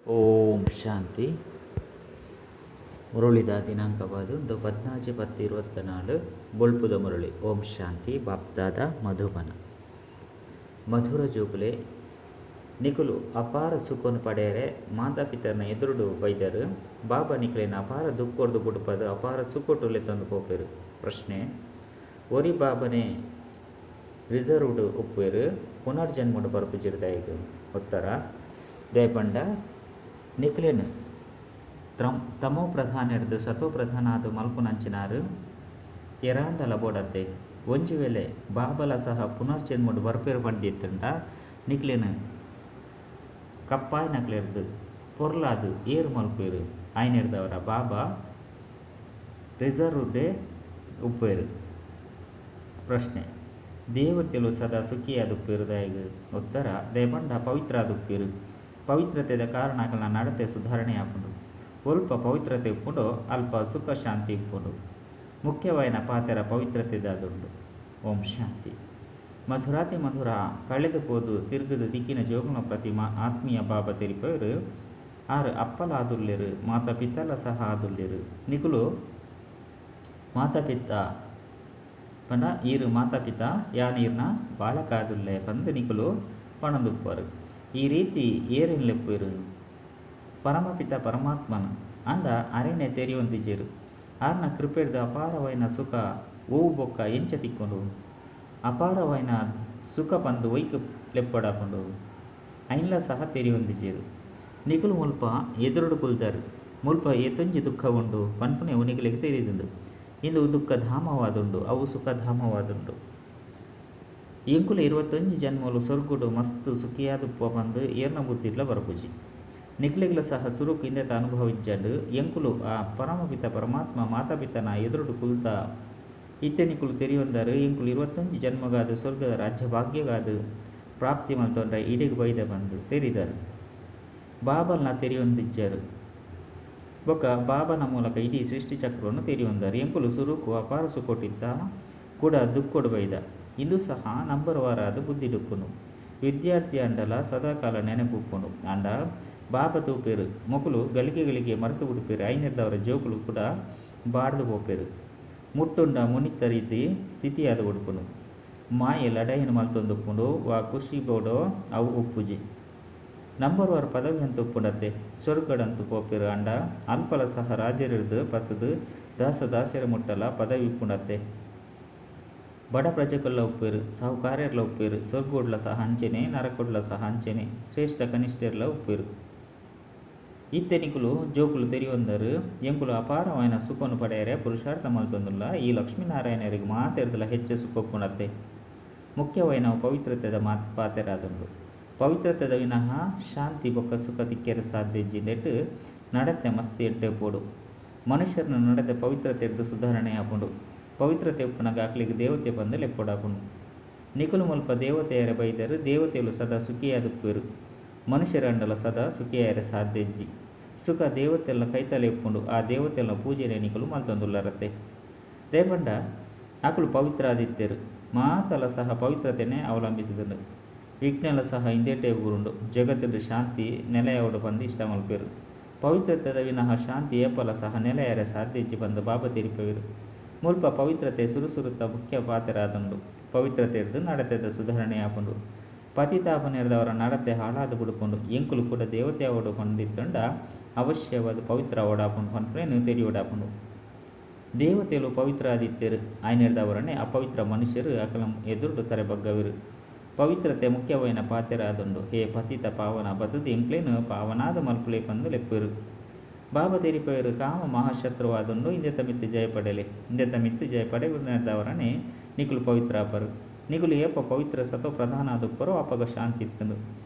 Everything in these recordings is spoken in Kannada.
ಓಂ ಶಾಂತಿ. ಮುರುಳಿದ ದಿನಾಂಕವಾದು 14/10/24 ಬೊಳ್ಪುದ ಮುರಳಿ. ಓಂ ಶಾಂತಿ. ಬಾಪ್ದಾದ ಮಧುಬನ. ಮಧುರ ಜೋಗುಲೆ ನಿಕುಲು ಅಪಾರ ಸುಖವನ್ನು ಪಡೆಯರೆ ಮಾತಾಪಿತರನ ಎದುರುಡು ಬೈದರು. ಬಾಬಾ ನಿಕಲಿನ ಅಪಾರ ದುಃಖೊಡ್ದು ಬುಡುಪದು ಅಪಾರ ಸುಖೊಟ್ಟುಲೆ ತಂದು ಕೋಪೇರು. ಪ್ರಶ್ನೆ: ಒರಿ ಬಾಬನೆ ರಿಸರ್ವ್ಡ್ ಉಪ್ಪೇರು ಪುನರ್ಜನ್ಮಡು ಬರ್ಪುಜಿರ್ದಾಯಿತು. ಉತ್ತರ: ದೇಪಂಡ ನಿಕ್ಲೆನ್ ತಮೋ ಪ್ರಧಾನ ಹಿಡಿದು ಸತೋ ಪ್ರಧಾನ ಅದು ಮಲ್ಪುನಂಚಿನಾರು ಎರಾಂಡಲ ಬೋಡತ್ತೆ. ಒಂಜಿ ವೇಳೆ ಬಾಬಲ ಸಹ ಪುನರ್ಜನ್ಮಡು ಬರ್ಪೇರು ಪಂಡಿತ್ತಂಡ ನಿಕ್ಲೆನ್ ಕಪ್ಪಾಯಿ ನಕ್ಲೆರ್ದು ಪೊರ್ಲಾದು ಏರು ಮಲ್ಪೇರು ಆಯ್ನ ಹಿಡ್ದವರ ಬಾಬಾ ರಿಸರ್ವ್ಡೇ ಉಪ್ಪೇರು. ಪ್ರಶ್ನೆ: ದೇವತೆಲು ಸದಾ ಸುಖಿಯಾದುಪ್ಪೇರು ದಾಯಿಗು. ಉತ್ತರ: ದೇಪಂಡ ಪವಿತ್ರ ಆದುಪ್ಪೇರು. ಪವಿತ್ರತೆದ ಕಾರಣಗಳ ನಡತೆ ಸುಧಾರಣೆ ಆಪುಂಡು. ಸ್ವಲ್ಪ ಪವಿತ್ರತೆ ಉಪ್ಪುಂಡು, ಅಲ್ಪ ಸುಖ ಶಾಂತಿ ಉಪ್ಪುಂಡು. ಮುಖ್ಯವಾಯಿನ ಪಾತೆರ ಪವಿತ್ರತೆದಾದುಂಡು. ಓಂ ಶಾಂತಿ. ಮಧುರಾತಿ ಮಧುರ ಕಳೆದು ಪೋದು ತಿರುಗದು ದಿಕ್ಕಿನ ಜೋಗುನ ಪ್ರತಿಮಾ ಆತ್ಮೀಯ ಬಾಬಾ ತೆರಿಪವರು ಆರು ಅಪ್ಪಲ ಆದುಲ್ಲೆರು, ಮಾತಾಪಿತ್ತಲ ಸಹ ಆದುಲ್ಲೆರು. ನಿಕುಲು ಮಾತಾಪಿತ್ತ ಪಂಡ ಈರು ಮಾತಾಪಿತ ಯಾನೀರ್ನ ಬಾಳಕಾದುಲ್ಲೆ ಪಂದು ನಿಕುಲು ಪಣದುಪ್ಪರು. ಈ ರೀತಿ ಏರೆನ್ಲೆಪ್ಪರು ಪರಮಪಿತ ಪರಮಾತ್ಮನ ಅಂಡ ಅರೆನೆ ತೆರೆಯೊಂದಿಜೆರು. ಆರ್ನ ಕೃಪೆಡ್ದು ಅಪಾರವೈನ ಸುಖ ಓವು ಬೊಕ್ಕ ಎಂಚ ತಿಕ್ಕೊಂಡು ಅಪಾರವೈನ ಸುಖ ಪಂದು ಒಯ್ಕು ಲೆಪ್ಪಡಾಪುಂಡು ಐನ್ಲ ಸಹ ತೆರೆಯೊಂದಿಜೆರು. ನಿಕುಲು ಮುಲ್ಪ ಎದುರುಡು ಕುಲ್ದರು. ಮುಲ್ಪ ಏತೊಂಜಿ ದುಃಖ ಉಂಡು ಪನ್ಪುನೆ ಉನಿಗಳಿಗೆ ತೆರೆದುಂಡು. ಇಂದು ದುಃಖ ಧಾಮವಾದುಂಡು, ಅವು ಸುಖ ಧಾಮವಾದುಂಡು. ಎಂಕುಲು 21 ಜನ್ಮಲು ಸೊರ್ಗುಡು ಮಸ್ತು ಸುಖಿಯಾದುಪ್ಪ ಬಂದು ಏರ್ನ ಬುದ್ಧಿಡ್ಲ ಬರಪುಜಿ. ನಿಕ್ಲೆಗ್ಲ ಸಹ ಸುರುಕು ಇಂದೆತ ಅನುಭವಿಜ್ಜಂಡು ಎಂಕುಲು ಆ ಪರಮಪಿತ ಪರಮಾತ್ಮ ಮಾತಾಪಿತನ ಎದುರುಡು ಕುಲ್ತ ಇತ್ತೆ ನಿಕುಲು ತೆರೆಯೊಂದರು. ಎಂಕುಲು 21 ಜನ್ಮಗಾದು ಸ್ವರ್ಗದ ರಾಜ್ಯ ಭಾಗ್ಯಗಾದು ಪ್ರಾಪ್ತಿ ಮಲ್ತೊಂಡ್ರ ಇಡಿಗೆ ಬೈದ ಬಂದು ತೆರಿದರು. ಬಾಬಲ್ನ ತೆರೆಯೊಂದಿಜ್ಜರು. ಬೊಕ್ಕ ಬಾಬನ ಮೂಲಕ ಇಡೀ ಸೃಷ್ಟಿ ಚಕ್ರವನ್ನು ತೆರೆಯೊಂದರು. ಎಂಕುಲು ಸುರುಕು ಅಪಾರ ಸುಕೊಟ್ಟಿದ್ದ ಕೂಡ ದುಃಖೊಡು ಬೈದ. ಇಂದು ಸಹ ನಂಬರ್ ವಾರಾದು ಬುದ್ಧಿಡುಪ್ಪುನು. ವಿದ್ಯಾರ್ಥಿ ಅಂಡಲ ಸದಾಕಾಲ ನೆನಪುಪ್ಪುನು. ಅಂಡ ಬಾಬಾ ತೂಪೇರು ಮೊಕುಲು ಗಳಿಗೆ ಮರೆತು ಬಿಡುಪೇರು. ಐನಿರ್ದವರ ಜೋಕುಲು ಕೂಡ ಬಾಡ್ದು ಹೋಪೇರು. ಮುಟ್ಟುಂಡ ಮುನಿತ ರೀತಿ ಸ್ಥಿತಿಯಾದ ಉಡುಪುನು. ಮಾಯೆ ಲಡೈನ ಮಲ್ತೊಂದುಪ್ಪುಂಡು ವಾ ಖುಷಿ ಬೋಡೋ ಅವು ಉಪ್ಪುಜಿ. ನಂಬರ್ ವಾರ ಪದವಿ ಅಂತ ಉಪ್ಪುಂಡತ್ತೆ. ಸ್ವರ್ಗಡಂತು ಪೋಪೇರು. ಅಂಡ ಅಲ್ಪಲ ಸಹ ರಾಜರಿರ್ದು ಪತ್ತದು ದಾಸರ ಮುಟ್ಟಲ ಪದವಿ ಉಪ್ಪುಂಡತ್ತೆ. ಬಡ ಪ್ರಜೆಕಲ್ಲ ಉಪ್ಪೇರು, ಸಾಹುಕಾರ್ಯರ್ಲ ಉಪ್ಪೇರು. ಸ್ವರ್ಗೋಡ್ಲ ಸಹ ಹಂಚೆನೆ, ನರಕೊಡ್ಲ ಸಹ ಹಂಚೆನೆ, ಶ್ರೇಷ್ಠ ಕನಿಷ್ಠರ್ಲ ಉಪ್ಪೇರು. ಇತ್ತೆ ನಿಕುಲು ಜೋಕುಲು ತೆರೆಯೊಂದರು. ಎಂಕುಲು ಅಪಾರವಾಯಿನ ಸುಖವನ್ನು ಪಡೆಯರೆ ಪುರುಷಾರ್ಥ ಮಲ್ತೊಂದುಲ್ಲ. ಈ ಲಕ್ಷ್ಮೀನಾರಾಯಣರಿಗೆ ಮಾತೆರ್ದಲ ಹೆಚ್ಚು ಸುಖಪ್ಪುಣತ್ತೆ. ಮುಖ್ಯವಾಯಿನ ಪವಿತ್ರತೆದ ಪಾತೆರಾದುಂಡು. ಪವಿತ್ರತೆದ ವಿನಃ ಶಾಂತಿ ಬೊಕ್ಕ ಸುಖ ತಿಕ್ಕೆರೆ ಸಾಧ್ಯ ಇಜ್ಜಿಂದೆಟ್ಟು ನಡತೆ ಮಸ್ತಿ ಎಡ್ಡೆ ಪೋಡು. ಮನುಷ್ಯರನ್ನು ನಡೆದ ಪವಿತ್ರತೆರ್ದು ಸುಧಾರಣೆ ಆಪುಂಡು. ಪವಿತ್ರತೆ ಉಪ್ಪುನಗ ಅಕ್ಲಿಗೆ ದೇವತೆ ಬಂದು ಲೆಪ್ಪೊಡಾಪುಂಡು. ನಿಕುಲು ಮುಲ್ಪ ದೇವತೆಯರ ಬೈದರು. ದೇವತೆಯಲು ಸದಾ ಸುಖಿಯಾದುಪ್ಪೇರು. ಮನುಷ್ಯರಂಡಲ ಸದಾ ಸುಖಿಯಾಯರೆ ಸಾಧ್ಯ ಇಜ್ಜಿ. ಸುಖ ದೇವತೆಲ್ಲ ಕೈತಲೆ ಉಪ್ಪುಂಡು. ಆ ದೇವತೆಲ್ಲ ಪೂಜೆನೆ ನಿಕುಲು ಮಲ್ತೊಂದುಲ್ಲರತ್ತೆ. ದೇಪಂಡ ಅಕುಲು ಪವಿತ್ರ ಆದಿತ್ಯರು ಮಾತಲ ಸಹ ಪವಿತ್ರತೆನೆ ಅವಲಂಬಿಸಿದುಂಡು. ವಿಜ್ಞಾನ ಸಹ ಇಂದೇಟೆ ಊರುಂಡು. ಜಗತ್ತಿನ ಶಾಂತಿ ನೆಲೆಯವಡು ಬಂದು ಇಷ್ಟ ಮಲ್ಪೇರು. ಪವಿತ್ರತೆದ ವಿನಃ ಶಾಂತಿ ಏಪಲ ಸಹ ನೆಲೆಯರೆ ಸಾಧ್ಯ ಇಜ್ಜಿ ಬಂದು ಬಾಬಾ ತಿರುಪೇರು. ಮುಲ್ಪ ಪವಿತ್ರತೆ ಸುರುಸುರುತ್ತ ಮುಖ್ಯ ಪಾತೆರಾದುಂಡು. ಪವಿತ್ರತೆ ಹಿಡಿದು ನಡತೆದ ಸುಧಾರಣೆ ಆಪುಂಡು. ಪತಿತಾಪನೆರ್ದವರ ನಡತೆ ಹಾಳಾದು ಬಿಡುಪುಂಡು. ಎಂಕುಲು ಕೂಡ ದೇವತೆ ಅವಡು ಪಂಡಿತ್ತಂಡ ಅವಶ್ಯವಾದ ಪವಿತ್ರ ಅವಡಾಪುಂಡು ಪನ್ಪುನೆ ತೆರಿಯೋಡಾಪುಂಡು. ದೇವತೆಲು ಪವಿತ್ರ ಆದಿತ್ಯರು ಆಯ್ನೆರ್ದವರನ್ನೇ ಅಪವಿತ್ರ ಮನುಷ್ಯರು ಅಕಲ ಎದುರುಡು ತರೆ ಬಗ್ಗವಿರು. ಪವಿತ್ರತೆ ಮುಖ್ಯವಾಯಿನ ಪಾತೆರಾದುಂಡು. ಹೇ ಪತಿತ ಪಾವನ ಬತದು ಎಂಕ್ಲೇನು ಪಾವನಾದ ಮಲ್ಪುಲೆ ಪಂದು ಲೆಪ್ಪರು. ಬಾಬಾ ತೆರಿಪವರು ಕಾಮ ಮಹಾಶತ್ರುವಾದುಂಡು. ಇಂದೆತ ಮಿತ್ತು ಜಯಪಡೆಲೆ. ಇಂದೆತ ಮಿತ್ತು ಜಯಪಡೆದವರನ್ನೇ ನಿಕುಲು ಪವಿತ್ರ ಆಪರು. ನಿಕುಲು ಏಪ ಪವಿತ್ರ ಸತೋ ಪ್ರಧಾನ ಆದುಪ್ಪರೋ ಅಪಗ ಶಾಂತಿ ಇತ್ತನು,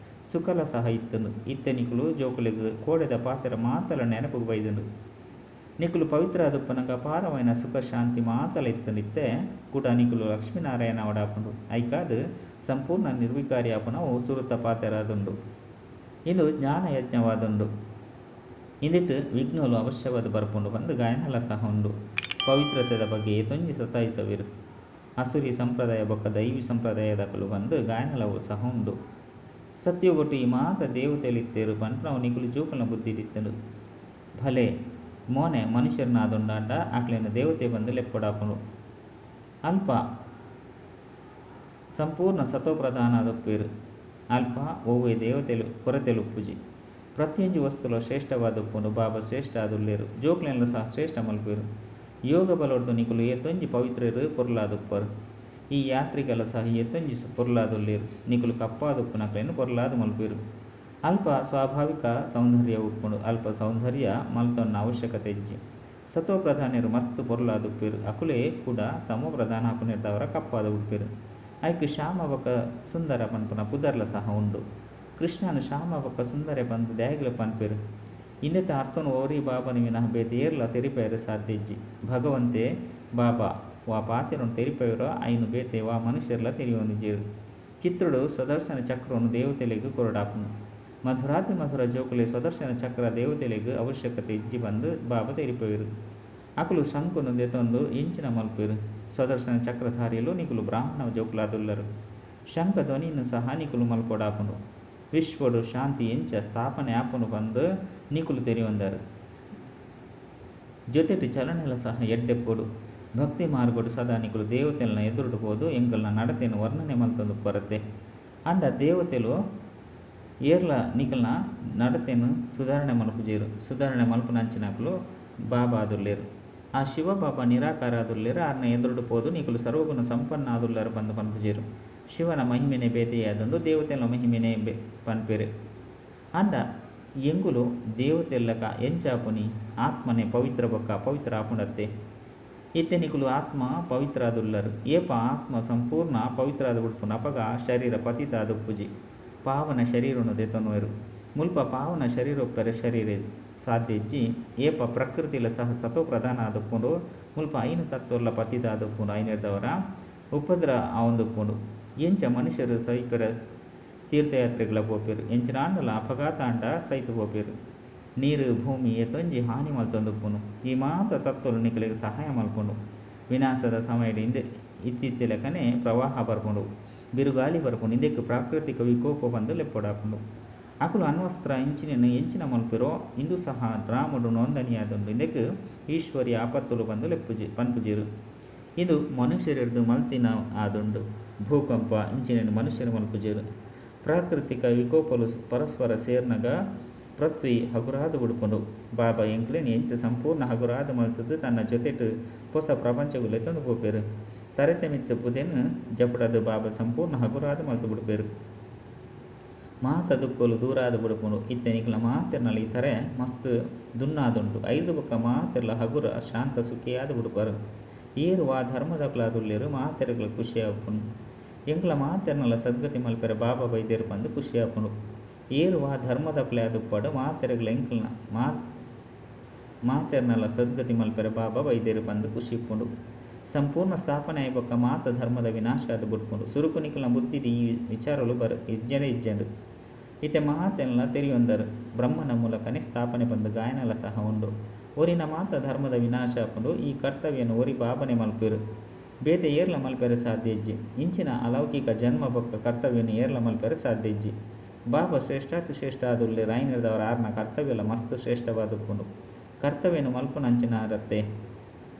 ಸುಖಲ ಸಹ ಇತ್ತನು. ಇತ್ತೆ ನಿಕುಲು ಜೋಕುಲಿಗೆ ಕೋಡೆದ ಪಾತೆರ ಮಾತಲ ನೆನಪು ಬೈದುಂಡು. ನಿಕುಲು ಪವಿತ್ರ ಆದುಪ್ಪನಗ ಅಪಾರವೈನ ಸುಖ ಶಾಂತಿ ಮಾತಲ ಇತ್ತನು. ಇತ್ತೆ ಕೂಡ ನಿಕುಲು ಲಕ್ಷ್ಮೀನಾರಾಯಣ ಅವಡಾಪುಂಡು. ಐಕಾದು ಸಂಪೂರ್ಣ ನಿರ್ವಿಕಾರಿ ಆಪುನವು ಸುರುತ ಪಾತೆರಾದುಂಡು. ಇಂದು ಜ್ಞಾನ ಯಜ್ಞವಾದುಂಡು. ಇಂದಿಟ್ಟು ವಿಘ್ನೋಲು ಅವಶ್ಯವಾದ ಬರ್ಪುಂಡು ಬಂದು ಗಾಯನಲ ಸಹ ಉಂಡು. ಪವಿತ್ರತೆದ ಬಗ್ಗೆ ಏತೊಂಜಿ ಸತಾಯಿಸವಿರು. ಅಸುರಿ ಸಂಪ್ರದಾಯ ಬೊಕ್ಕ ದೈವಿ ಸಂಪ್ರದಾಯದಕಲು ಬಂದು ಗಾಯನಲವು ಸಹ ಉಂಡು. ಸತ್ಯಗೊಟ್ಟು ಈ ಮಾತ ದೇವತೆಲಿತ್ತೇರು ಪಂಡ ನಾವು ನಿಕುಲು ಜೂಕಲ್ನ ಬುದ್ಧಿಡಿತ್ತನು ಭಲೆ ಮೋನೆ ಮನುಷ್ಯರನ್ನಾದುಂಡಾಂಡ ಆಕ್ಲೇನ ದೇವತೆ ಬಂದು ಲೆಪ್ಪಡಾಪನು ಅಲ್ಪ ಸಂಪೂರ್ಣ ಸತೋಪ್ರಧಾನದ ಪೇರು ಅಲ್ಪ ಓವೇ ದೇವತೆಲು ಕೊರತೆಲು ಪೂಜಿ ಪ್ರತಿಯೊಂದು ವಸ್ತುలో ಶ್ರೇಷ್ಠವಾದ ಉಪ್ಪುಂಡು ಬಾಬಾ ಶ್ರೇಷ್ಠ ಆದುಲ್ಲೇರು ಜೋಕ್ಲೆನ್ಲು ಸಹ ಶ್ರೇಷ್ಠ ಮಲ್ಪೇರು ಯೋಗ ಬಲೊಡ್ದು ನಿಕುಲು ಎತ್ತೊಂಜಿ ಪವಿತ್ರರು ಪೊರ್ಲಾದುಪ್ಪರು ಈ ಯಾತ್ರಿಕಲ ಸಹ ಎತ್ತೊಂಜಿ ಪೊರ್ಲಾದುಲ್ಲೇರು ನಿಕುಲು ಕಪ್ಪಾದುಪ್ಪು ನಕಲೆನ್ನು ಪೊರ್ಲಾದು ಮಲ್ಪೇರು ಅಲ್ಪ ಸ್ವಾಭಾವಿಕ ಸೌಂದರ್ಯ ಉಪ್ಪುಂಡು ಅಲ್ಪ ಸೌಂದರ್ಯ ಮಲ್ತೊನ್ನ ಅವಶ್ಯಕತೆ ಇಜ್ಜಿ ಸತೋ ಪ್ರಧಾನಿಯರು ಮಸ್ತ್ ಪೊರ್ಲಾದುಪ್ಪೇರು ಅಕುಲೇ ಕೂಡ ತಮೋ ಪ್ರಧಾನ ಹಾಕುನಿರ್ದವರ ಕಪ್ಪಾದ ಉಪ್ಪೇರು ಐಕ್ ಶ್ಯಾಮ ಬೊಕ ಸುಂದರ ಪನ್ಪುನ ಪುದರ್ಲ ಸಹ ಉಂಡು ಕೃಷ್ಣನು ಶ್ಯಾಮ ಬೊಕ ಸುಂದರ ಬಂದು ದ್ಯಾಗಿಲ ಪನ್ಪೇರು ಇಂದೆತ ಅರ್ಥನು ಓರಿ ಬಾಬನ ವಿನಃ ಬೇತೆ ಏರ್ಲ ತೆರಿಪೇರು ಸಾಧ್ಯ ಇಜ್ಜಿ ಭಗವಂತೆ ಬಾಬಾ ವಾ ಪಾತಿರನು ತೆರಿಪೇರೋ ಐನು ಬೇತೆ ವಾ ಮನುಷ್ಯರ್ಲ ತೆರಿಯೊಂದಿಜೇರು ಚಿತ್ರುಡು ಸುದರ್ಶನ ಚಕ್ರವನ್ನು ದೇವತೆಲೆಗೂ ಕೊರಡಾಪನು ಮಧುರಾತಿ ಮಧುರ ಜೋಕುಲೆ ಸುದರ್ಶನ ಚಕ್ರ ದೇವತೆಲೆಗೂ ಅವಶ್ಯಕತೆ ಇಜ್ಜಿ ಬಂದು ಬಾಬಾ ತೆರಿಪೇರು ಅಕುಲು ಶಂಕುನು ದೆತೊಂದು ಇಂಚಿನ ಮಲ್ಪೇರು ಸುದರ್ಶನ ಚಕ್ರಧಾರಿಯಲು ನಿಕುಲು ಬ್ರಾಹ್ಮಣ ಜೋಕುಲಾದುಲ್ಲರು ಶಂಖ ಧ್ವನಿಯನ್ನು ಸಹ ನಿಕುಲು ಮಲ್ಕೊಡಾಪನು ವಿಶ್ವಡು ಶಾಂತಿ ಎಂಚ ಸ್ಥಾಪನೆ ಆಪನು ಬಂದು ನಿಕುಲು ತೆರೆಯೊಂದರು ಜೊತೆಟಿ ಚಲನೆಲ ಸಹ ಎಡ್ಡೆಪ್ಪೊಡು ಭಕ್ತಿ ಮಾರ್ಗಡು ಸದಾ ನಿಕುಲು ದೇವತೆಲ್ನ ಎದುರುಡು ಹೋದು ಎಂಕಲ್ನ ನಡತೆಯನ್ನು ವರ್ಣನೆ ಮಲ್ತೊಂದು ಕೊರತೆ ಅಂಡ ದೇವತೆಲು ಏರ್ಲ ನಿಕಲ್ನ ನಡತೆಯನ್ನು ಸುಧಾರಣೆ ಮಲ್ಪುಜೇರು ಸುಧಾರಣೆ ಮಲ್ಪುನಂಚಿನಕಲು ಬಾಬಾ ಆದುಲ್ಲೇರು ಆ ಶಿವ ಬಾಬಾ ನಿರಾಕಾರ ಆದುಲ್ಲೇರು ಆರ್ನ ಎದುರುಡು ಹೋದು ನಿಕುಲು ಸರ್ವಗುಣ ಸಂಪನ್ನ ಆದುಲ್ಲರು ಬಂದು ಪನ್ಪುಜೇರು ಶಿವನ ಮಹಿಮೆನೆ ಬೇತೆಯಾದುಂಡು ದೇವತೆಲ ಮಹಿಮೆನೆ ಪನ್ಪೇರು ಅಂಡ ಎಂಗುಲು ದೇವತೆಲ್ಲಕ ಎಂಚಾಪುನಿ ಆತ್ಮನೆ ಪವಿತ್ರ ಬೊಕ್ಕ ಪವಿತ್ರ ಆಪುಂಡತ್ತೆ ಇತ್ತೆ ನಿಕುಲು ಆತ್ಮ ಪವಿತ್ರ ಆದುಲ್ಲರು ಏಪ ಆತ್ಮ ಸಂಪೂರ್ಣ ಪವಿತ್ರ ಆದ ಉಡ್ಪುನ ಅಪಗ ಶರೀರ ಪತಿತ ಆದು ಪೂಜಿ ಪಾವನ ಶರೀರನು ದೆತೊನುವೆರು ಮುಲ್ಪ ಪಾವನ ಶರೀರೊಪ್ಪರ ಶರೀರ ಸಾಧ್ಯ ಇಜ್ಜಿ ಏಪ ಪ್ರಕೃತಿಲ ಸಹ ಸತೋ ಪ್ರಧಾನ ಆದುಪ್ಪುಂಡು ಮುಲ್ಪ ಐನು ತತ್ವಲ್ಲ ಪತಿತ ಆದುಪ್ಪುಂಡು ಐನಿರ್ದವರ ಉಪದ್ರ ಆವೊಂದುಪ್ಪುಂಡು ಎಂಚ ಮನುಷ್ಯರು ಸೈಪರ ತೀರ್ಥಯಾತ್ರೆಗಳ ಪೋಪೇರು ಎಂಚಿನ ಆಂಡಲ ಅಪಘಾತ ಅಂಡ ಸೈತು ಪೋಪೇರು ನೀರು ಭೂಮಿ ಎತ್ತೊಂಜಿ ಹಾನಿ ಮಲ್ತೊಂದುಪ್ಪುನು ಈ ಮಾತ ತತ್ವಲು ನಿಕಲಿಗೆ ಸಹಾಯ ಮಲ್ಪುಂಡು ವಿನಾಶದ ಸಮಯದ ಹಿಂದೆ ಇತ್ತಿತ್ತಿಲೆಕನೆ ಪ್ರವಾಹ ಬರ್ಪುಂಡು ಬಿರುಗಾಲಿ ಬರ್ಪುಂಡು ಇಂದಕ್ಕೆ ಪ್ರಾಕೃತಿಕ ವಿಕೋಪ ಬಂದು ಲೆಪ್ಪೊಡಾಪುಂಡು ಅಕುಲು ಅನ್ವಸ್ತ್ರ ಎಂಚಿನ ಮಲ್ಪಿರೋ ಇಂದು ಸಹ ರಾಮುಡು ನೋಂದಣಿಯಾದುಂಡು ಇಂದಕ್ಕೆ ಈಶ್ವರಿ ಆಪತ್ತುಲು ಬಂದು ಪನ್ಪುಜೇರು ಇದು ಮನುಷ್ಯರಿರ್ದು ಮಲ್ತಿನ ಆದುಂಡು ಭೂಕಂಪ ಇಂಚಿನ ಮನುಷ್ಯರು ಮಲ್ಪುಜೇರು ಪ್ರಾಕೃತಿಕ ವಿಕೋಪಲು ಪರಸ್ಪರ ಸೇರ್ನಾಗ ಪೃಥ್ವಿ ಹಗುರಾದು ಬಿಡ್ಕೊಂಡು ಬಾಬಾ ಎಂಕ್ಲೇನು ಎಂಚ ಸಂಪೂರ್ಣ ಹಗುರಾದು ಮಲ್ತದ್ದು ತನ್ನ ಜೊತೆಟು ಹೊಸ ಪ್ರಪಂಚಗುಲೆ ತಂದು ಹೋಪೇರು ತರತೆ ಮಿತ್ತು ಪುದೆನು ಜಪಡದು ಬಾಬಾ ಸಂಪೂರ್ಣ ಹಗುರಾದು ಮಲ್ತು ಬಿಡ್ಪೇರು ಮಾತ ದುಕ್ಕಲು ದೂರಾದ ಬಿಡ್ಕೊಂಡು ಇತ್ತೆನಿಕಲ ಮಾತೆರ್ನಲ್ಲಿ ಈ ಥರ ಮಸ್ತ್ ದುನ್ನಾದುಂಟು ಐದು ಬೊಕ್ಕ ಮಾತೆರ್ಲ ಹಗುರ ಶಾಂತ ಸುಖಿಯಾದ ಬಿಡ್ಪಾರು ಏರು ಆ ಧರ್ಮದಕ್ಲಾದುಲ್ಲೇರು ಮಾತೆರ್ಗಳ ಖುಷಿ ಆಪುಂಡು ಎಂಕ್ಲ ಮಾತೆರ್ನಲ್ಲ ಸದ್ಗತಿ ಮಲ್ಪೆರ ಬಾಬಾ ಬೈದೇರು ಬಂದು ಖುಷಿ ಆಪುಂಡು ಏರು ಆ ಧರ್ಮದಕ್ಲೆ ಆದುಪ್ಪಡು ಮಾತೆರ್ಗಳ ಎಂಕ್ಲನ ಮಾತೆರ್ನಲ್ಲ ಸದ್ಗತಿ ಮಲ್ಪೆರ ಬಾಬಾ ಬೈದೇರು ಬಂದು ಖುಷಿ ಇಪ್ಪುಂಡು ಸಂಪೂರ್ಣ ಸ್ಥಾಪನೆ ಆಯ್ಬೊಕ್ಕ ಮಾತ ಧರ್ಮದ ವಿನಾಶ ಅದು ಬಿಡ್ಕೊಂಡು ಸುರುಕು ನಿಕಲ್ನ ಬುದ್ಧಿಡಿ ಈ ವಿಚಾರಗಳು ಇಜ್ಜಂಡು ಇತ್ತೆ ಮಾತೆಲ್ಲ ತೆರೆಯೊಂದರು ಬ್ರಹ್ಮನ ಮೂಲಕನೇ ಸ್ಥಾಪನೆ ಬಂದು ಗಾಯನಲ ಸಹ ಉಂಡು ಒರಿನ ಮಾತ ಧರ್ಮದ ವಿನಾಶ ಹಾಕೊಂಡು ಈ ಕರ್ತವ್ಯವನ್ನು ಒರಿ ಬಾಬನೆ ಮಲ್ಪೇರು ಬೇತೆ ಏರ್ಲ ಮಲ್ಪೆರೆ ಸಾಧ್ಯ ಇಜ್ಜಿ ಇಂಚಿನ ಅಲೌಕಿಕ ಜನ್ಮ ಬೊಕ್ಕ ಕರ್ತವ್ಯವನ್ನು ಏರ್ಲ ಮಲ್ಪೆರೆ ಸಾಧ್ಯ ಇಜ್ಜಿ ಬಾಬಾ ಶ್ರೇಷ್ಠಾತಿ ಶ್ರೇಷ್ಠ ಆದುಲ್ಲೆ ರಾಯನಿರ್ದವರ ಆರ್ನ ಕರ್ತವ್ಯಲ ಮಸ್ತ್ ಶ್ರೇಷ್ಠವಾದುಪ್ಪುಂಡು ಕರ್ತವ್ಯನು ಮಲ್ಪುನಂಚಿನ ರತ್ತೆ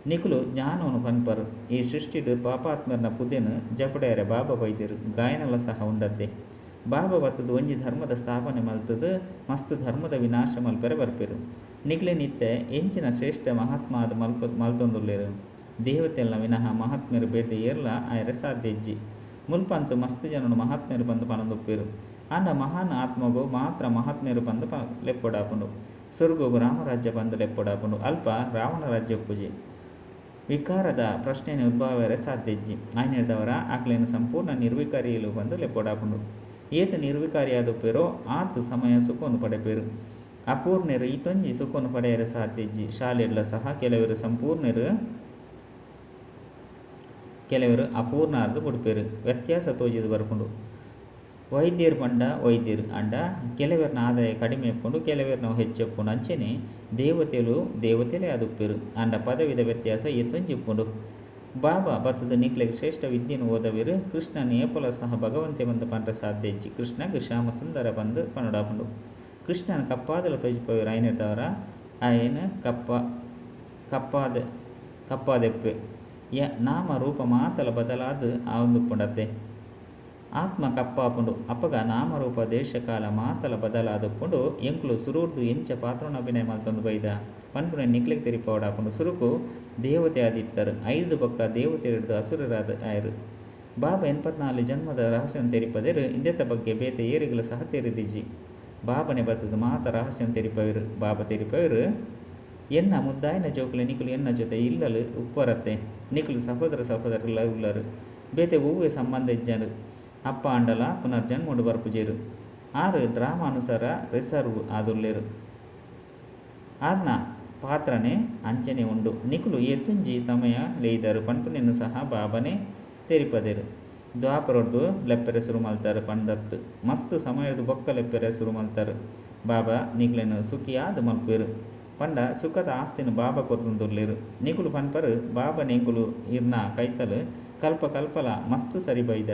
ನಿಕುಲು ಜ್ಞಾನವನ್ನು ಪನ್ಪರು ಈ ಸೃಷ್ಟಿಡು ಪಾಪಾತ್ಮರ್ನ ಪುದೆನು ಜಪಡೆಯರೆ ಬಾಬಾ ಬೈದಿರು ಗಾಯನಲ ಸಹ ಉಂಡತ್ತೆ ಬಾಬಾ ಬತ್ತದು ಒಂಜಿ ಧರ್ಮದ ಸ್ಥಾಪನೆ ಮಲ್ತದು ಮಸ್ತ್ ಧರ್ಮದ ವಿನಾಶ ಮಲ್ಪೆರೆ ಬರ್ಪೆರು ನಿಕ್ಲೆ ನಿತ್ಯ ಎಂಚಿನ ಶ್ರೇಷ್ಠ ಮಹಾತ್ಮ ಆದ ಮಲ್ತೊಂದುಲ್ಲೇರು ದೇವತೆಲ್ಲ ವಿನಃ ಮಹಾತ್ಮೆರು ಬೇತೆ ಏರ್ಲ ಆಯರ ಸಾಧ್ಯ ಇಜ್ಜಿ ಮುಲ್ಪಂತು ಮಸ್ತ್ ಜನನು ಮಹಾತ್ಮೆರು ಬಂದು ಪನದುಪ್ಪೇರು ಅಂಡ ಮಹಾನ್ ಆತ್ಮಗು ಮಾತ್ರ ಮಹಾತ್ಮೆರು ಬಂದು ಲೆಪ್ಪೊಡಾಪುಂಡು ಸ್ವರ್ಗವು ರಾಮರಾಜ್ಯ ಬಂದು ಲೆಪ್ಪೊಡಾಪುಂಡು ಅಲ್ಪ ರಾವಣ ರಾಜ್ಯ ಪೂಜೆ ವಿಕಾರದ ಪ್ರಶ್ನೆಯನ್ನು ಉದ್ಭವವರೆ ಸಾಧ್ಯ ಇಜ್ಜಿ ಆಯ್ನಿರ್ದವರ ಆಕ್ಲೇನು ಸಂಪೂರ್ಣ ನಿರ್ವಿಕಾರಿಯಲು ಬಂದು ಲೆಪ್ಪೊಡಾಪುಂಡು ಏತ ನಿರ್ವಿಕಾರಿಯಾದುಪ್ಪೇರೋ ಆತು ಸಮಯ ಸುಖವನ್ನು ಪಡೆಪೇರು ಅಪೂರ್ಣರು ಈತೊಂಜಿ ಸುಖವನ್ನು ಪಡೆಯರೆ ಸಾಧ್ಯ ಇಜ್ಜಿ ಶಾಲೆಡ್ಲ ಸಹ ಕೆಲವರು ಅಪೂರ್ಣಾರ್ದು ಬಿಡ್ಪೇರು ವ್ಯತ್ಯಾಸ ತೋಜಿದು ಬರ್ಕೊಂಡು ವೈದ್ಯರು ಪಂಡ ವೈದ್ಯರು ಅಂಡ ಕೆಲವರನ್ನ ಆದಾಯ ಕಡಿಮೆ ಎಪ್ಕೊಂಡು ಕೆಲವರನ್ನ ಹೆಚ್ಚು ಎಪ್ಕೊಂಡು ಅಂಚೆನೆ ದೇವತೆಲೇ ಅದುಪ್ಪೇರು ಅಂಡ ಪದವಿದ ವ್ಯತ್ಯಾಸ ಎತ್ತೊಂಜಿ ಇಪ್ಪುಂಡು ಬಾಬಾ ಬತ್ತದ ನಿಕ್ಲೆಗ್ ಶ್ರೇಷ್ಠ ವಿದ್ಯೆಯನ್ನು ಓದವಿರು ಕೃಷ್ಣನ ಏಪಲ ಸಹ ಭಗವಂತೆ ಬಂದು ಪಂಡ ಸಾಧ್ಯ ಇಜ್ಜಿ ಕೃಷ್ಣಗ್ ಶ್ಯಾಮ ಸುಂದರ ಬಂದು ಪನ್ನಡಾಪುಂಡು ಕೃಷ್ಣನ ಕಪ್ಪಾದಲ ತೊಜಿಪೋಯಿರು ಐನಿರ್ದವರ ఆయన ಕಪ್ಪಾದೆಪ್ಪೆ ನಾಮ ರೂಪ ಮಾತಲ ಬದಲಾದ ಆವಂದುಪ್ಪುಂಡತೆ ಆತ್ಮ ಕಪ್ಪಾಪುಂಡು ಅಪ್ಪಗ ನಾಮರೂಪ ದೇಶಕಾಲ ಮಾತಲ ಬದಲಾದಪ್ಪುಂಡು ಎಂಕ್ಲು ಸುರೂರ್ದು ಎಂಚ ಪಾತ್ರನ ಅಭಿನಯ ಮಲ್ತೊಂದು ಬೈದ ಪನ್ಪುನ ನಿಕ್ಲೆಗ್ ತೆರಿಪವಡಾಪುಂಡು ಸುರುಕು ದೇವತೆ ಆದಿತ್ತರು 5 ಬೊಕ್ಕ ದೇವತೆ ಹಿಡಿದು ಅಸುರರಾದ ಆಯರು ಬಾಬಾ 84 ಜನ್ಮದ ರಹಸ್ಯವನ್ನು ತೆರಿಪದೇರು ಇಂದೆತ್ತ ಬಗ್ಗೆ ಬೇತೆ ಏರಿಗಳು ಸಹ ತೆರಿದಿಜ್ಜಿ ಬಾಬನೆ ಬತ್ತದ ಮಾತ ರಹಸ್ಯವನ್ನು ತೆರಿಪವಿರು ಬಾಬಾ ತೆರಿಪವಿರು ಎನ್ನ ಮುದ್ದಾಯಿನ ಜೋಕುಲೆ ನಿಕುಲು ಎನ್ನ ಜೊತೆ ಇಲ್ಲಲು ಉಪ್ಪರತ್ತೆ ನಿಕುಲು ಸಹೋದರಲ್ಲ ಉಳ್ಳರು ಬೇತೆ ಹೂವೆ ಸಂಬಂಧ ಇಜ್ಜರು ಅಪ್ಪ ಅಂಡಲ ಪುನರ್ಜನ್ಮುಡು ಬರ್ಪುಜೇರು ಆರು ಡ್ರಾಮಾ ಅನುಸಾರ ರಿಸರ್ವ್ ಆದುಲ್ಲೇರು ಆರ್ನ ಪಾತ್ರನೇ ಅಂಚನೆ ಉಂಡು ನಿಕುಲು ಎತ್ತುಂಜಿ ಸಮಯ ಲೇಯ್ದರು ಪನ್ಪುನೆನ್ನು ಸಹ ಬಾಬನೆ ತೆರಿಪದೇರು ದ್ವಾಪರೊಡ್ದು ಲೆಪ್ಪೆರೆ ಶುರು ಮಲ್ತಾರೆ ಪಂಡತ್ತು ಮಸ್ತ್ ಸಮಯದ ಬೊಕ್ಕ ಲೆಪ್ಪೆರೆ ಶುರು ಮಲ್ತಾರೆ ಬಾಬಾ ನಿಕ್ಲೆನು ಸುಖಿಯಾದ ಮಲ್ಪೇರು ಪಂಡ ಸುಖದ ಆಸ್ತಿನ ಬಾಬಾ ಕೊರ್ತುಂದುರ್ಲೇರು ನಿಕುಲು ಪನ್ಪರು ಬಾಬಾ ನೆಂಕುಲು ಇರ್ನ ಕೈತಲು ಕಲ್ಪಲ ಮಸ್ತು ಸರಿ ಬೈದ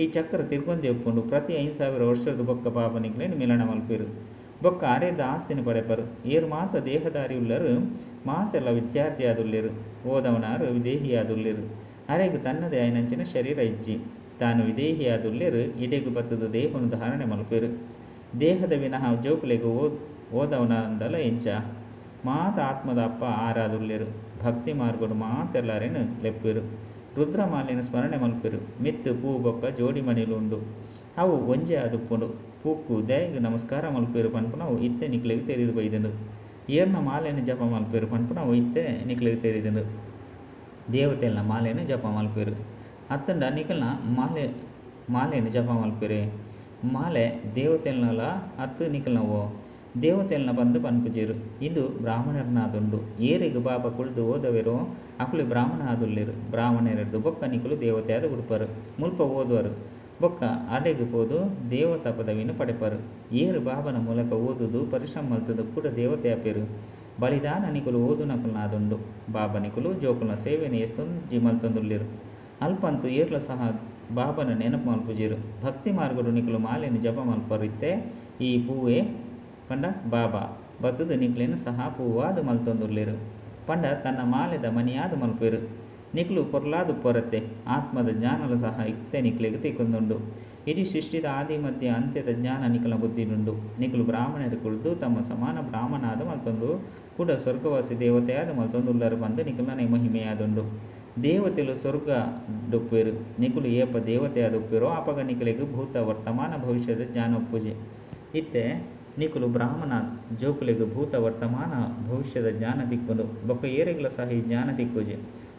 ಈ ಚಕ್ರ ತಿರ್ಗೊಂದಿ ಒಪ್ಕೊಂಡು ಪ್ರತಿ 5,000 ವರ್ಷದ ಬೊಕ್ಕ ಬಾಬಾ ನಿಕ್ಲೆನು ಮಿಲನ ಮಲ್ಪೇರು ಬೊಕ್ಕ ಅರೆದ ಆಸ್ತಿನ ಪಡೆಪರು ಏರು ಮಾತ ದೇಹದಾರಿ ಉಳ್ಳರು ಮಾತೆಲ್ಲ ವಿದ್ಯಾರ್ಥಿ ಆದುಲ್ಲೇರು ಓದವನಾರು ವಿದೇಹಿಯಾದುಲ್ಲೇರು ಅರೆಗೂ ತನ್ನದೇ ಆಯ್ನಂಚಿನ ಶರೀರ ಇಜ್ಜಿ ತಾನು ವಿದೇಹಿಯಾದುಲ್ಲೇರು ಇಡೆಗೂ ಬತ್ತದ ದೇಹವನ್ನು ಧಾರಣೆ ಮಲ್ಪೇರು ದೇಹದ ವಿನಃ ಜೋಕುಲೆಗೂ ಓದವನಂದಲ ಎಂಚ ಮಾತ ಆತ್ಮದ ಅಪ್ಪ ಆರಾದುಲ್ಲೇರು ಭಕ್ತಿ ಮಾರ್ಗಡು ಮಾತೆಲ್ಲಾರೇನು ಲೆಪ್ಪೇರು ರುದ್ರಮಾಲಿನ ಸ್ಮರಣೆ ಮಲ್ಪೇರು ಮಿತ್ತು ಪೂ ಬೊಕ್ಕ ಜೋಡಿ ಮಣಿಲುಂಡು ಅವು ಒಂಜೆ ಆದುಪ್ಪುಂಡು ಪೂಕ್ಕು ದಯಗೆ ನಮಸ್ಕಾರ ಮಲ್ಪೇರು ಪನ್ಪುನವು ಇತ್ತೆ ನಿಕ್ಲೆಗೆ ತೆರೆದು ಬೈದನು ಏರ್ನ ಮಾಲೆಯನ್ನು ಜಪ ಮಲ್ಪೇರು ಪನ್ಪುನವು ಇತ್ತೆ ನಿಕ್ಲೆಗೆ ತೆರೆದನು ದೇವತೆಲ್ನ ಮಾಲೆಯನ್ನು ಜಪ ಮಲ್ಪೇರು ಅತ್ತಂಡ ನಿಕಲ್ನ ಮಾಲೆಯನ್ನು ಜಪ ಮಲ್ಪೇರೆ ಮಾಲೆ ದೇವತೆಲ್ನಲ ಹತ್ತು ನಿಕಲ್ನವೋ ದೇವತೆಲ್ನ ಬಂದು ಪನ್ಪುಜೇರು ಇದು ಬ್ರಾಹ್ಮಣರನಾದುಂಡು ಏರಿಗೂ ಬಾಬಾ ಕುಳಿದು ಓದವೆರೋ ಅಕುಲಿ ಬ್ರಾಹ್ಮಣ ಆದುಲ್ಲೇರು ಬ್ರಾಹ್ಮಣರೆಡ್ದು ಬೊಕ್ಕ ನಿಕಲು ದೇವತೆ ಆದ ಉಡುಪರು ಮುಲ್ಪ ಓದುವರು ಬೊಕ್ಕ ಅಡೆಗೆ ಪೋದು ದೇವತಾ ಪದವಿಯನ್ನು ಪಡೆಪರು ಏರು ಬಾಬನ ಮೂಲಕ ಓದುದು ಪರಿಶ್ರಮ ಮಲ್ತದು ಕೂಡ ದೇವತೆ ಆಪೇರು ಬಲಿದಾನ ನಿಕುಲು ಓದು ನಕಲ್ನಾದುಂಡು ಬಾಬಾ ನಿಕುಲು ಜೋಕುಲ್ನ ಸೇವೆಯನ್ನು ಎಷ್ಟೊಂದು ಮಲ್ತೊಂದುಲ್ಲೇರು ಅಲ್ಪಂತೂ ಏರ್ಲ ಸಹ ಬಾಬನ ನೆನಪು ಮಲ್ಪುಜೇರು ಭಕ್ತಿ ಮಾರ್ಗಡು ನಿಕುಲು ಮಾಲೆಯನ್ನು ಜಪ ಮಲ್ಪರಿತ್ತೆ ಈ ಪೂವೇ ಪಂಡ ಬಾಬಾ ಬತ್ತದ ನಿಕ್ಲೆನು ಸಹ ಪೂವಾದು ಮಲ್ತೊಂದುಲ್ಲೇರು ಪಂಡ ತನ್ನ ಮಾಲೆದ ಮನಿಯಾದ ಮಲ್ಪೇರು ನಿಕ್ಲು ಪೊರ್ಲಾದು ಪೊರತ್ತೆ ಆತ್ಮದ ಜ್ಞಾನಲು ಸಹ ಇತ್ತೆ ನಿಕ್ಲೆಗೆ ತಿಕ್ಕೊಂದುಂಡು ಇಡೀ ಸೃಷ್ಟಿದ ಆದಿ ಮಧ್ಯ ಅಂತ್ಯದ ಜ್ಞಾನ ನಿಕಲ ಬುದ್ಧಿನುಂಡು ನಿಕಲು ಬ್ರಾಹ್ಮಣರು ಕುಳಿದು ತಮ್ಮ ಸಮಾನ ಬ್ರಾಹ್ಮಣಾದ ಮಲ್ತೊಂದು ಕೂಡ ಸ್ವರ್ಗವಾಸಿ ದೇವತೆಯಾದ ಮಲ್ತೊಂದುಲ್ಲರು ಬಂದು ನಿಕಲನ ಮಹಿಮೆಯಾದುಂಡು ದೇವತೆಲು ಸ್ವರ್ಗ ಡುಪ್ಪೇರು ನಿಕುಲು ಏಪ ದೇವತೆಯಾದ ಉಪ್ಪೇರೋ ಅಪಗ ನಿಕಲೆಗೆ ಭೂತ ವರ್ತಮಾನ ಭವಿಷ್ಯದ ಜ್ಞಾನ ಒಪ್ಪುಜೆ ಇತ್ತೆ ನಿಕುಲು ಬ್ರಾಹ್ಮಣ ಜೋಕುಲೆಗೆ ಭೂತ ವರ್ತಮಾನ ಭವಿಷ್ಯದ ಜ್ಞಾನ ತಿಕ್ಕೊಂಡು ಬೊಕ್ಕ ಏರೆಗಳ ಸಹ ಈ ಜ್ಞಾನ ತಿಕ್ಕುಜೆ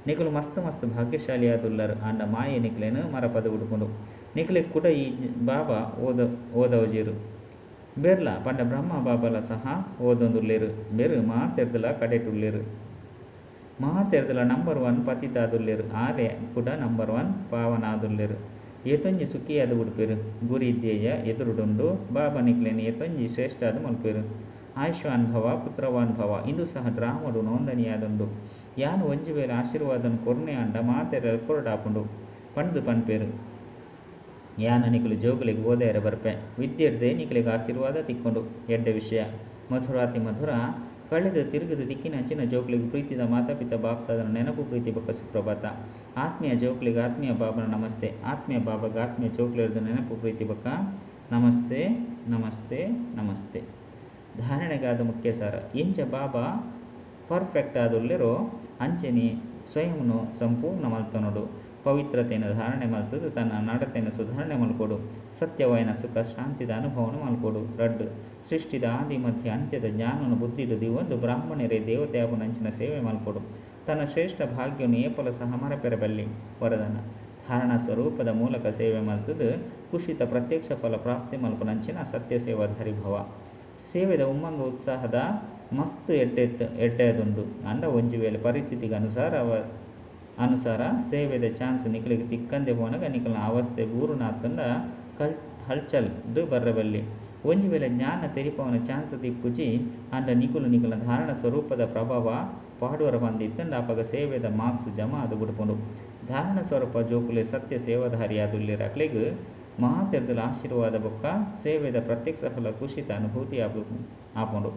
ನಿಕುಲು ಮಸ್ತ್ ಭಾಗ್ಯಶಾಲಿಯಾದುಲ್ಲರು ಆಂಡ ಮಾಯೆ ನಿಕ್ಲೆನು ಮರಪದ ಉಡ್ಕೊಂಡು ನಿಕಲೆ ಕೂಡ ಈ ಬಾಬಾ ಓದವಜೇರು ಬೆರ್ಲ ಪಂಡ ಬ್ರಹ್ಮ ಬಾಬಲ ಸಹ ಓದೊಂದುಲ್ಲೇರು ಬೆರು ಮಾತೆರ್ದಲ ಕಡೆಟುಲ್ಲೇರು ಮಾತೆರ್ದಲ ನಂಬರ್ 1 ಪತಿತಾದುಲ್ಲೇರು ಆಲೆ ಕೂಡ ನಂಬರ್ 1 ಪಾವನಾದುಲ್ಲೇರು ಏತೊಂಜಿ ಸುಖಿಯಾದ ಉಡುಪೇರು ಗುರಿ ಧ್ಯೇಯ ಎದುರುಡುಂಡು ಬಾಬಾ ನಿಕ್ಲೆನು ಏತೊಂಜಿ ಶ್ರೇಷ್ಠಾದ ಮಲ್ಪೇರು ಆಯುಷ್ವಾನ್ ಭವ ಪುತ್ರವಾನ್ ಭವ ಇಂದು ಸಹ ಡ್ರಾಮಡು ನೋಂದಣಿಯಾದುಂಡು ಯಾನು ಒಂಜಿ ವೇಳೆ ಆಶೀರ್ವಾದನ ಕೊರ್ನೆ ಅಂಡ ಮಾತೆರ ಕೊರಡಾಪುಂಡು ಪಂಡು ಪನ್ಪೇರು ಯಾನ ನಿಕಲು ಜೋಗುಲಿಗೆ ಓದೇರ ಬರ್ಪೆ ವಿದ್ಯೆಡ್ದೆ ನಿಕಲಿಗೆ ಆಶೀರ್ವಾದ ತಿಕ್ಕೊಂಡು ಎಡ್ಡ ವಿಷಯ ಮಧುರಾತಿ ಮಧುರ ಕಳೆದ ತಿರುಗದ ದಿಕ್ಕಿನ ಅಂಚಿನ ಜೋಕುಲಿಗೆ ಪ್ರೀತಿದ ಮಾತಾಪಿತ ಬಾಪ್ತಾದನ ನೆನಪು ಪ್ರೀತಿ ಬೊಕ್ಕ ಸುಪ್ರಭಾತ ಆತ್ಮೀಯ ಜೋಕುಲಿಗೆ ಆತ್ಮೀಯ ಬಾಬನ ನಮಸ್ತೆ ಆತ್ಮೀಯ ಬಾಬಾಗ ಆತ್ಮೀಯ ಜೋಕುಲಿರದ ನೆನಪು ಪ್ರೀತಿ ಬೊಕ್ಕ ನಮಸ್ತೆ ನಮಸ್ತೆ ನಮಸ್ತೆ ಧಾರಣೆಗಾದ ಮುಖ್ಯ ಸಾರ ಇಂಚ ಬಾಬಾ ಪರ್ಫೆಕ್ಟ್ ಆದುಲ್ಲೆರೋ ಅಂಚೆನಿ ಸ್ವಯಂನು ಸಂಪೂರ್ಣ ಮಲ್ತನೋಡು ಪವಿತ್ರತೆಯನ್ನು ಧಾರಣೆ ಮಲ್ತದು ತನ್ನ ನಡತೆಯನ್ನು ಸುಧಾರಣೆ ಮಲ್ಕೊಡು ಸತ್ಯವಯನ ಸುಖ ಶಾಂತಿದ ಅನುಭವವನ್ನು ಮಲ್ಕೊಡು ರಡ್ಡು ಸೃಷ್ಟಿದ ಆದಿ ಮಧ್ಯ ಅಂತ್ಯದ ಜ್ಞಾನವನ್ನು ಬುದ್ಧಿಡುದಿ ಒಂದು ಬ್ರಾಹ್ಮಣರೇ ದೇವತೆ ನಂಚಿನ ಸೇವೆ ಮಲ್ಕೊಡು ತನ್ನ ಶ್ರೇಷ್ಠ ಭಾಗ್ಯವನ್ನು ಏಪಲ ಸಹ ಮರಪೆರಬಲ್ಲಿ ವರದನ ಧಾರಣ ಸ್ವರೂಪದ ಮೂಲಕ ಸೇವೆ ಮಲ್ತದು ಕುಶಿತ ಪ್ರತ್ಯಕ್ಷ ಫಲ ಪ್ರಾಪ್ತಿ ಮಲ್ಪು ನಂಚಿನ ಸತ್ಯ ಸೇವಾಧಾರಿ ಭವ ಸೇವೆದ ಉಮ್ಮಂಗ ಉತ್ಸಾಹದ ಮಸ್ತ್ ಎಡ್ಡೆದುಂಡು ಅಂಡ ಒಂಜಿ ವೇಳೆ ಪರಿಸ್ಥಿತಿಗೆ ಅನುಸಾರ ಸೇವೆದ ಚಾನ್ಸ್ ನಿಕಲಿಗೆ ತಿಕ್ಕಂದೆ ಪೋನಾಗ ನಿಕಲ್ನ ಅವಸ್ಥೆ ಬೂರುನಾತಂಡ ಹಲ್ಚಲ್ ಬರ್ರಬಲ್ಲಿ ಒಂಜಿ ವೇಳೆ ಜ್ಞಾನ ತೆರಿಪವನ ಚಾನ್ಸ್ ತಿಪ್ಪುಜಿ ಅಂಡ ನಿಕುಲ ಧಾರಣ ಸ್ವರೂಪದ ಪ್ರಭಾವ ಪಾಡುವರ ಬಂದಿತ್ತಂಡ ಅಪಗ ಸೇವೆದ ಮಾರ್ಕ್ಸ್ ಜಮಾ ಅದು ಬಿಡ್ಕೊಂಡು ಧಾರಣ ಸ್ವರೂಪ ಜೋಕುಲೆ ಸತ್ಯ ಸೇವಾಧಾರಿಯಾದುಲ್ಲಿರಕ್ಲೆಗ್ ಮಹಾತೀರ್ಥದ ಆಶೀರ್ವಾದ ಬೊಕ್ಕ ಸೇವೆದ ಪ್ರತ್ಯಕ್ಷ ಫಲ ಖುಷಿತ ಅನುಭೂತಿ ಆಪುಂಡು.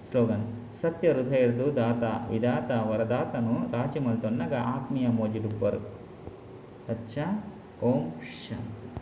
ಸ್ಲೋಗನ್: ಸತ್ಯ ಹೃದಯರ್ದು ದಾತ ವಿಧಾತ ವರದಾತನು ರಾಜಿ ಮಲ್ತೊನ್ನಗ ಆತ್ಮೀಯ ಮೋಜಿಡುಪ್ಪರು. ಅಚ್ಚ. ಓಂ ಶಾಂತಿ.